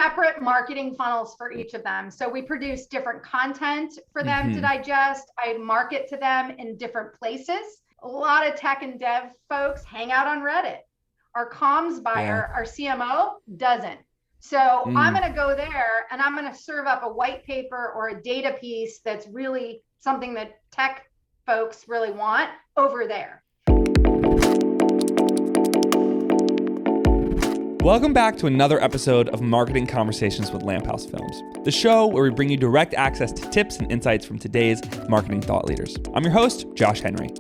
separate marketing funnels for each of them. So we produce different content for them to digest. I market to them in different places. A lot of tech and dev folks hang out on Reddit. Our comms buyer, our CMO, doesn't. So I'm going to go there and I'm going to serve up a white paper or a data piece that's really something that tech folks really want over there. Welcome back to another episode of Marketing Conversations with Lamp House Films, the show where we bring you direct access to tips and insights from today's marketing thought leaders. I'm your host, Josh Henry.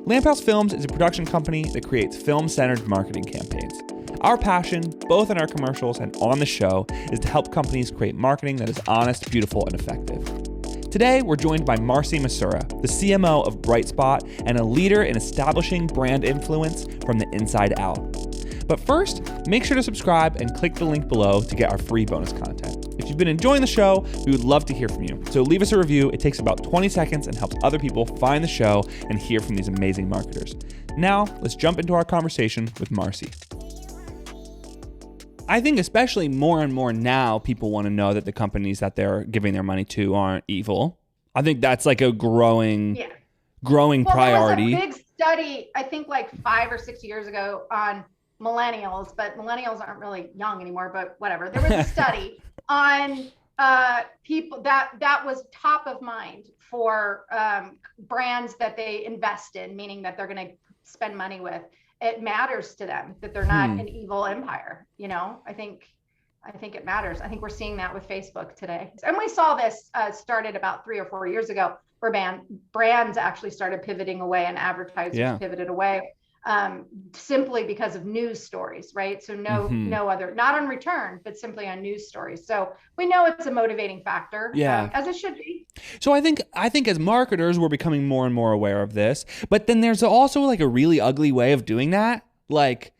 Lamp House Films is a production company that creates film-centered marketing campaigns. Our passion, both in our commercials and on the show, is to help companies create marketing that is honest, beautiful, and effective. Today, we're joined by Marcy Massura, the CMO of Brightspot and a leader in establishing brand influence from the inside out. But first, make sure to subscribe and click the link below to get our free bonus content. If you've been enjoying the show, we would love to hear from you. So leave us a review. It takes about 20 seconds and helps other people find the show and hear from these amazing marketers. Now, let's jump into our conversation with Marcy. I think especially more and more now, people want to know that the companies that they're giving their money to aren't evil. I think that's like a growing priority. There was a big study, I think like 5 or 6 years ago on millennials, but millennials aren't really young anymore, but whatever. There was a study on people that was top of mind for brands that they invest in, meaning that they're going to spend money with. It matters to them that they're not an evil empire. You know, I think it matters. I think we're seeing that with Facebook today. And we saw this started about 3 or 4 years ago where brands actually started pivoting away and advertisers pivoted away simply because of news stories, right? So no other, not on return, but simply on news stories. So we know it's a motivating factor, as it should be. So I think as marketers, we're becoming more and more aware of this, but then there's also like a really ugly way of doing that. Like,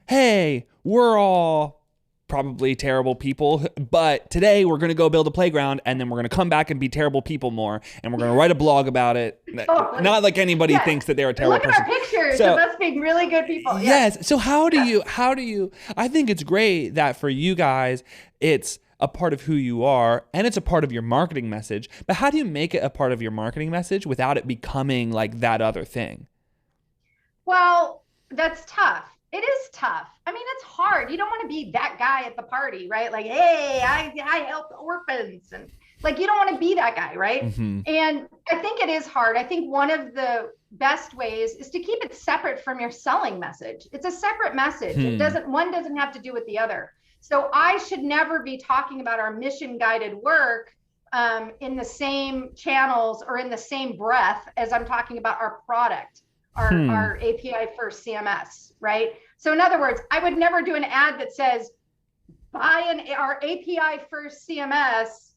hey, we're all probably terrible people, but today we're going to go build a playground and then we're going to come back and be terrible people more. And we're going to write a blog about it. Totally. Not like anybody thinks that they're a terrible person. Look at our pictures. So, it must be really good people. Yes. So how do you, I think it's great that for you guys, it's a part of who you are and it's a part of your marketing message, but how do you make it a part of your marketing message without it becoming like that other thing? Well, that's tough. It is tough. I mean, it's hard. You don't want to be that guy at the party, right? Like, hey, I help orphans. And like, you don't want to be that guy, right? And I think it is hard. I think one of the best ways is to keep it separate from your selling message. It's a separate message. One doesn't have to do with the other. So I should never be talking about our mission guided work in the same channels or in the same breath as I'm talking about our product. Our API first CMS, right? So in other words, I would never do an ad that says, buy our API first CMS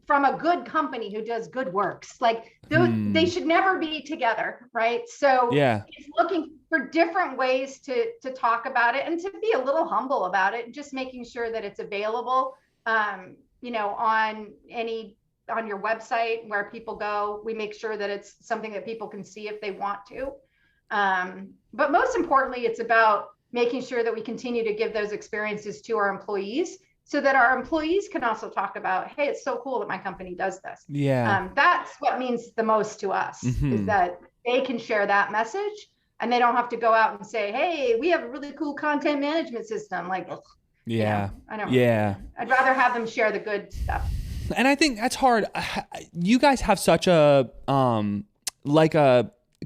from a good company who does good works. Like they should never be together, right? So it's looking for different ways to talk about it and to be a little humble about it, just making sure that it's available, on your website where people go. We make sure that it's something that people can see if they want to. But most importantly, it's about making sure that we continue to give those experiences to our employees so that our employees can also talk about, hey, it's so cool that my company does this. That's what means the most to us is that they can share that message and they don't have to go out and say, hey, we have a really cool content management system. Like, I don't. I'd rather have them share the good stuff. And I think that's hard. You guys have such a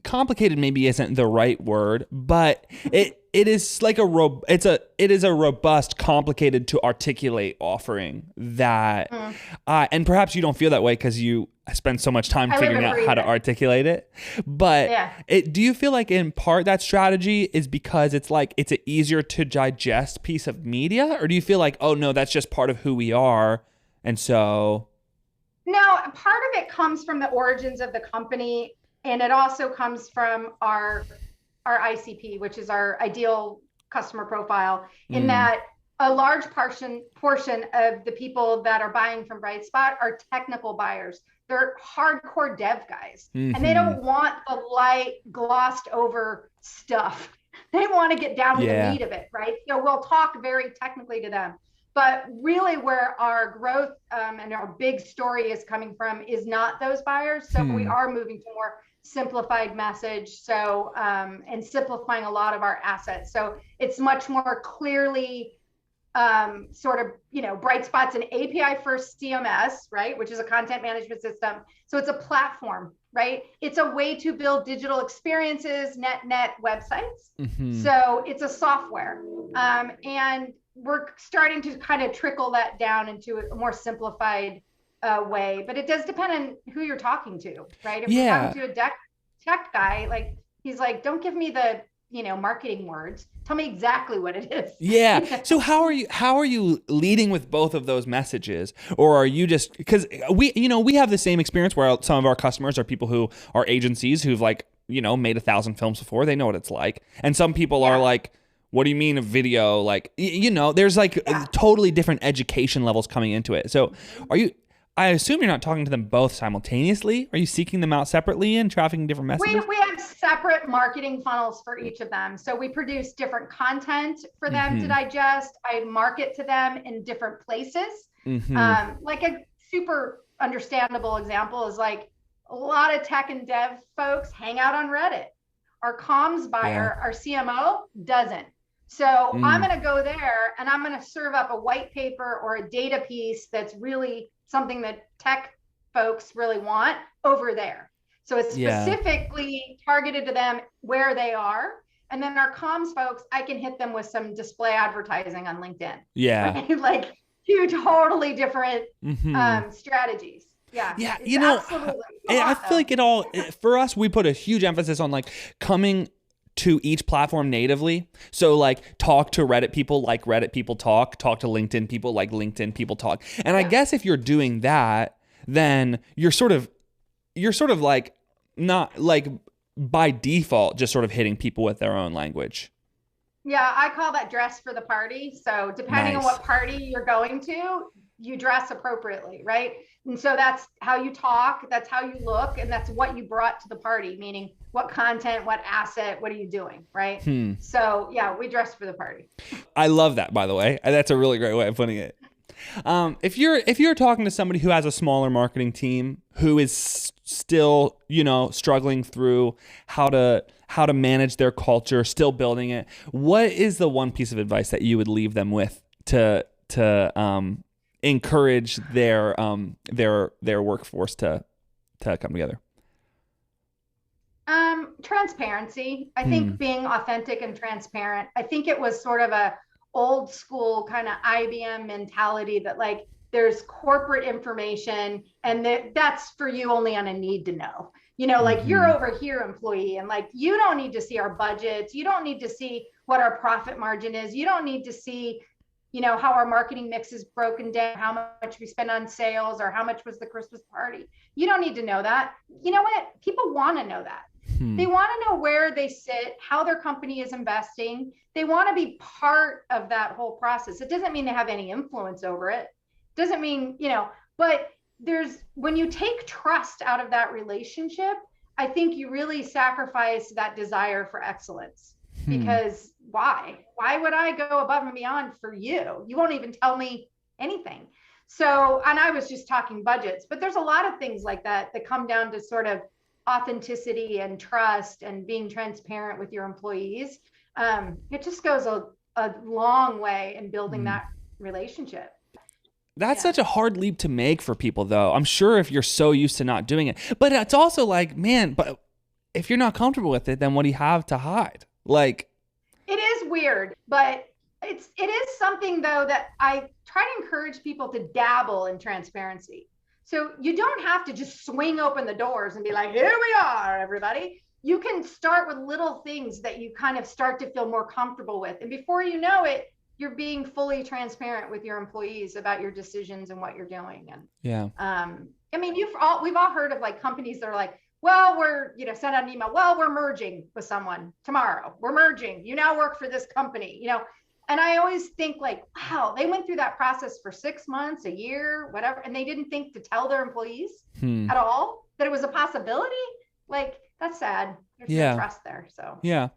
complicated, maybe isn't the right word, but it is like it is a robust, complicated to articulate offering that, and perhaps you don't feel that way because you spend so much time figuring out how to articulate it. But do you feel like in part that strategy is because it's an easier to digest piece of media, or do you feel like, oh no, that's just part of who we are? And so, no, part of it comes from the origins of the company, and it also comes from our ICP, which is our ideal customer profile, in that a large portion of the people that are buying from Brightspot are technical buyers. They're hardcore dev guys, and they don't want the light, glossed over stuff. They want to get down to the meat of it, right? So we'll talk very technically to them. But really where our growth and our big story is coming from is not those buyers. So we are moving to more simplified message. So, and simplifying a lot of our assets. So it's much more clearly sort of, Brightspot's an API first CMS, right? Which is a content management system. So it's a platform, right? It's a way to build digital experiences, net websites. So it's a software. And we're starting to kind of trickle that down into a more simplified way, but it does depend on who you're talking to, right? If you're talking to a tech guy, like he's like, don't give me the, marketing words. Tell me exactly what it is. Yeah. So how are you leading with both of those messages? Or are you just, because we have the same experience where some of our customers are people who are agencies who've like, made 1,000 films before. They know what it's like. And some people are like, what do you mean a video? Like, there's like totally different education levels coming into it. So I assume you're not talking to them both simultaneously. Are you seeking them out separately and trafficking different messages? We have separate marketing funnels for each of them. So we produce different content for them to digest. I market to them in different places. Like a super understandable example is like a lot of tech and dev folks hang out on Reddit. Our comms buyer, our CMO doesn't. So I'm going to go there and I'm going to serve up a white paper or a data piece that's really something that tech folks really want over there. So it's specifically targeted to them where they are. And then our comms folks, I can hit them with some display advertising on LinkedIn. Yeah. Right? Like two totally different strategies. Yeah. Yeah. Absolutely. I feel like for us, we put a huge emphasis on like coming to each platform natively. So like talk to Reddit people like Reddit people talk to LinkedIn people like LinkedIn people talk. And I guess if you're doing that, then you're sort of like not like by default just sort of hitting people with their own language. Yeah, I call that dress for the party. So depending on what party you're going to, you dress appropriately, right? And so that's how you talk, that's how you look, and that's what you brought to the party, meaning what content, what asset, what are you doing, right? So yeah, we dress for the party. I love that, by the way. That's a really great way of putting it. If you're talking to somebody who has a smaller marketing team who is still, struggling through how to manage their culture, still building it, what is the one piece of advice that you would leave them with to encourage their workforce to come together? Transparency. I think being authentic and transparent. I think it was sort of a old school kind of IBM mentality that like there's corporate information and that's for you only on a need to know. Like you're over here employee and like you don't need to see our budgets. You don't need to see what our profit margin is. You don't need to see how our marketing mix is broken down, how much we spend on sales or how much was the Christmas party. You don't need to know that. You know what? People want to know that. They want to know where they sit, how their company is investing. They want to be part of that whole process. It doesn't mean they have any influence over it. Doesn't mean, but when you take trust out of that relationship, I think you really sacrifice that desire for excellence. Because why would I go above and beyond for you? You won't even tell me anything. So, and I was just talking budgets, but there's a lot of things like that come down to sort of authenticity and trust and being transparent with your employees. It just goes a long way in building that relationship. That's such a hard leap to make for people, though. I'm sure if you're so used to not doing it, but it's also like, man, but if you're not comfortable with it, then what do you have to hide? Like, it is weird, but it is something though that I try to encourage people to dabble in transparency. So you don't have to just swing open the doors and be like, here we are, everybody. You can start with little things that you kind of start to feel more comfortable with. And before you know it, you're being fully transparent with your employees about your decisions and what you're doing. And I mean, we've all heard of like companies that are like, well, we're, send out an email. Well, we're merging with someone tomorrow. We're merging. You now work for this company, And I always think like, wow, they went through that process for 6 months, a year, whatever. And they didn't think to tell their employees at all that it was a possibility. Like, that's sad. There's no trust there. So, yeah.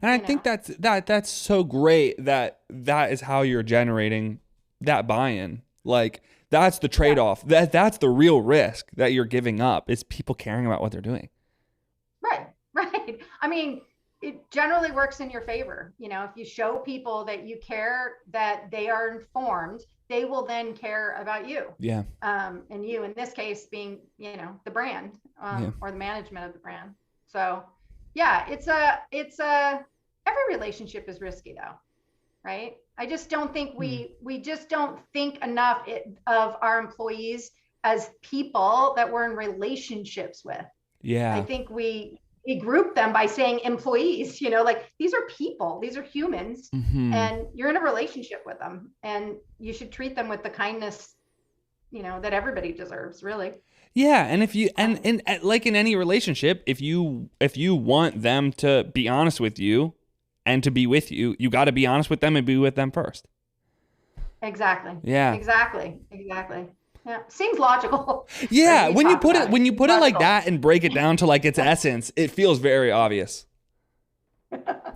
And I think that's so great that is how you're generating that buy-in. Like, that's the trade-off. That's the real risk that you're giving up, is people caring about what they're doing. Right. I mean, it generally works in your favor. If you show people that you care, that they are informed, they will then care about you. Yeah. And you, in this case, being, the brand, or the management of the brand. So yeah, it's every relationship is risky though. Right. I just don't think we just don't think enough of our employees as people that we're in relationships with. Yeah. I think we group them by saying employees, like these are people, these are humans, and you're in a relationship with them, and you should treat them with the kindness, that everybody deserves, really. Yeah. And if you, and like in any relationship, if you want them to be honest with you and to be with you, you got to be honest with them and be with them first. Exactly. Yeah. Exactly. Yeah, seems logical. Yeah, when you put it logical. like that and break it down to like its essence, it feels very obvious.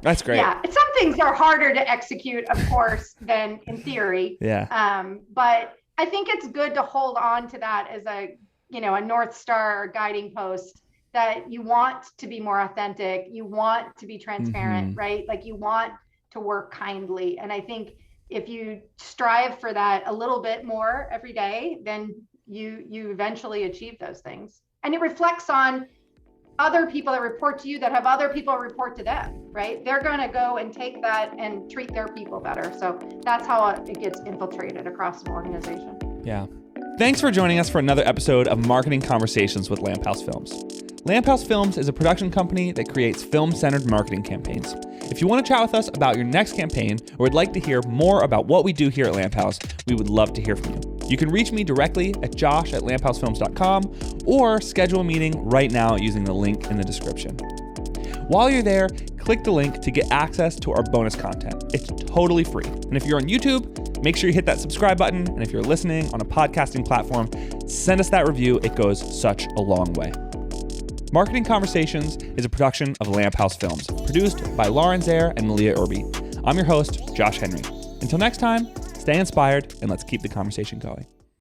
That's great. Yeah, some things are harder to execute, of course, than in theory. Yeah. But I think it's good to hold on to that as a North Star guiding post, that you want to be more authentic, you want to be transparent, right? Like you want to work kindly, and I think if you strive for that a little bit more every day, then you eventually achieve those things. And it reflects on other people that report to you, that have other people report to them, right? They're going to go and take that and treat their people better. So that's how it gets infiltrated across an organization. Yeah. Thanks for joining us for another episode of Marketing Conversations with Lamp House Films. Lamp House Films is a production company that creates film-centered marketing campaigns. If you want to chat with us about your next campaign or would like to hear more about what we do here at Lamp House, we would love to hear from you. You can reach me directly at josh@lamphousefilms.com or schedule a meeting right now using the link in the description. While you're there, click the link to get access to our bonus content. It's totally free. And if you're on YouTube, make sure you hit that subscribe button. And if you're listening on a podcasting platform, send us that review. It goes such a long way. Marketing Conversations is a production of Lamp House Films, produced by Lauren Zare and Malia Irby. I'm your host, Josh Henry. Until next time, stay inspired and let's keep the conversation going.